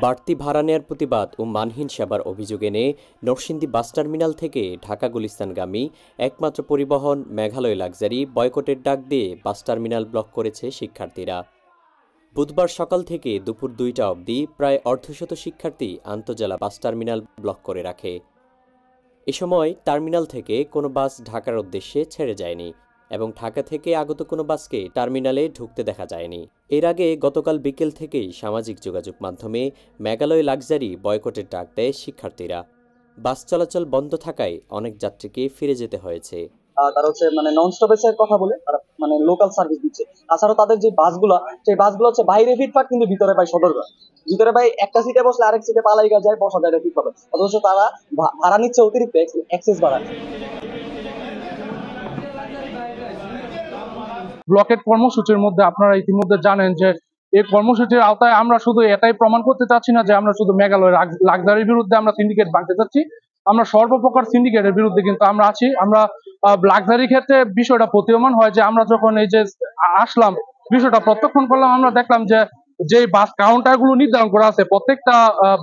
বাড়তি ভাড়া নেয়ার প্রতিবাদ ও মানহীন সেবার অভিযোগ এনে নরসিংদী বাস টার্মিনাল থেকে ঢাকা গুলিস্তানগামী একমাত্র পরিবহন মেঘালয় লাক্সারি বয়কটের ডাক দিয়ে বাস টার্মিনাল ব্লক করেছে শিক্ষার্থীরা। বুধবার সকাল থেকে দুপুর ২টা অবধি প্রায় অর্ধশত শিক্ষার্থী আন্তজেলা বাস টার্মিনাল ব্লক করে রাখে। এ সময় টার্মিনাল থেকে কোনো বাস ঢাকার উদ্দেশ্যে ছেড়ে যায়নি এবং ঢাকা থেকে আগত কোনো বাসকে টার্মিনালে ঢুকতে দেখা যায়নি। এর আগে গতকাল বিকেল থেকেই সামাজিক যোগাযোগ মাধ্যমে মেঘালয় লাক্সারি বয়কটের ডাক দেয় শিক্ষার্থীরা। বাস চলাচল বন্ধ থাকায় অনেক যাত্রীকে ফিরে যেতে হয়েছে। তারা নন স্টপের কথা বলে তারা লোকাল সার্ভিস দিচ্ছে। তাছাড়াও তাদের যে বাসগুলো, সেই বাসগুলো বাইরে ফিটপাট, কিন্তু ভিতরে সদরঘাট। ভিতরে একটা সিটে বসলে আরেক সিটে পালাইগা যায়, বসা যায় ফিট পাবে, অথচ তারা ভাড়া নিচ্ছে অতিরিক্ত এক্সেস ভাড়া। ব্লকেট কর্মসূচির মধ্যে আপনারা ইতিমধ্যে জানেন যে এই কর্মসূচির আওতায় আমরা শুধু এটাই প্রমাণ করতে চাচ্ছি না যে আমরা শুধু মেঘালয় লাক্সারির বিরুদ্ধে আমরা সিন্ডিকেট ভাঙতে চাচ্ছি, আমরা সর্বপ্রকার সিন্ডিকেটের বিরুদ্ধে কিন্তু আমরা আছি। আমরা লাক্সারির ক্ষেত্রে বিষয়টা প্রতীয়মান হয় যে আমরা যখন এই যে আসলাম, বিষয়টা প্রত্যক্ষণ করলাম, আমরা দেখলাম যে বাস কাউন্টার গুলো নির্ধারণ করা আছে প্রত্যেকটা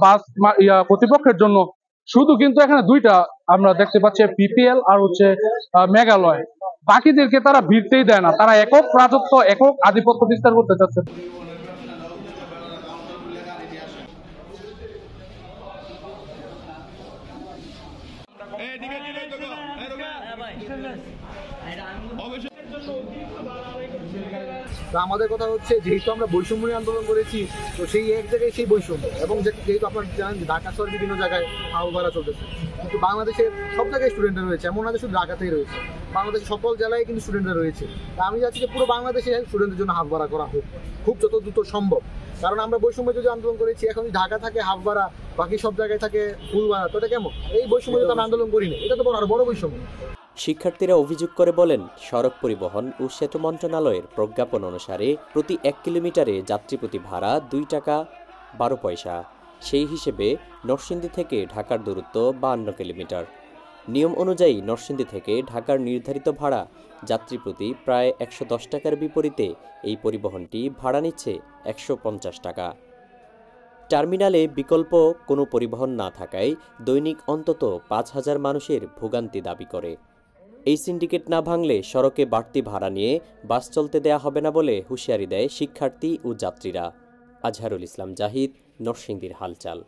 বাস কর্তৃপক্ষের জন্য, শুধু কিন্তু এখানে দুইটা আমরা দেখতে পাচ্ছি, পিপিএল আর মেঘালয়। বাকিদেরকে তারা ভিড়তেই দেয় না, তারা একক রাজত্ব, একক আধিপত্য বিস্তার করতে চাচ্ছে। আমাদের কথা হচ্ছে, যেহেতু আমরা বৈষম্য আন্দোলন করেছি, তো সেই এক জায়গায় সেই বৈষম্য, এবং যেহেতু আপনারা জানেন যে ঢাকা শহর বিভিন্ন জায়গায় হাওয়া ভাড়া চলতেছে, কিন্তু বাংলাদেশের সব জায়গায় স্টুডেন্টরা রয়েছে, এমন না যে শুধু ঢাকাতেই রয়েছে, বাংলাদেশের সকল জেলায় কিন্তু স্টুডেন্টরা রয়েছে। তা আমি চাচ্ছি যে পুরো বাংলাদেশে স্টুডেন্টদের জন্য হাফ ভাড়া করা হোক, খুব যত দ্রুত সম্ভব। কারণ আমরা বৈষম্য যদি আন্দোলন করেছি, এখন ঢাকা থাকে হাফ ভাড়া, বাকি সব জায়গায় থাকে ফুল ভাড়া, তো এটা কেমন? এই বৈষম্য যদি আমরা আন্দোলন করি না, এটা তো আরো বড় বৈষম্য। শিক্ষার্থীরা অভিযোগ করে বলেন, সড়ক পরিবহন ও সেতু মন্ত্রণালয়ের প্রজ্ঞাপন অনুসারে প্রতি ১ কিলোমিটারে যাত্রীপ্রতি ভাড়া ২ টাকা ১২ পয়সা। সেই হিসেবে নরসিংদী থেকে ঢাকার দূরত্ব ৫২ কিলোমিটার। নিয়ম অনুযায়ী নরসিংদী থেকে ঢাকার নির্ধারিত ভাড়া যাত্রীপ্রতি প্রায় ১১০ টাকার বিপরীতে এই পরিবহনটি ভাড়া নিচ্ছে ১৫০ টাকা। টার্মিনালে বিকল্প কোনো পরিবহন না থাকায় দৈনিক অন্তত ৫,০০০ মানুষের ভোগান্তি দাবি করে। এই সিন্ডিকেট না ভাঙলে সড়কে বাড়তি ভাড়া নিয়ে বাস চলতে দেয়া হবে না বলে হুঁশিয়ারি দেয় শিক্ষার্থী ও যাত্রীরা। আজহারুল ইসলাম জাহিদ, নরসিংদীর হালচাল।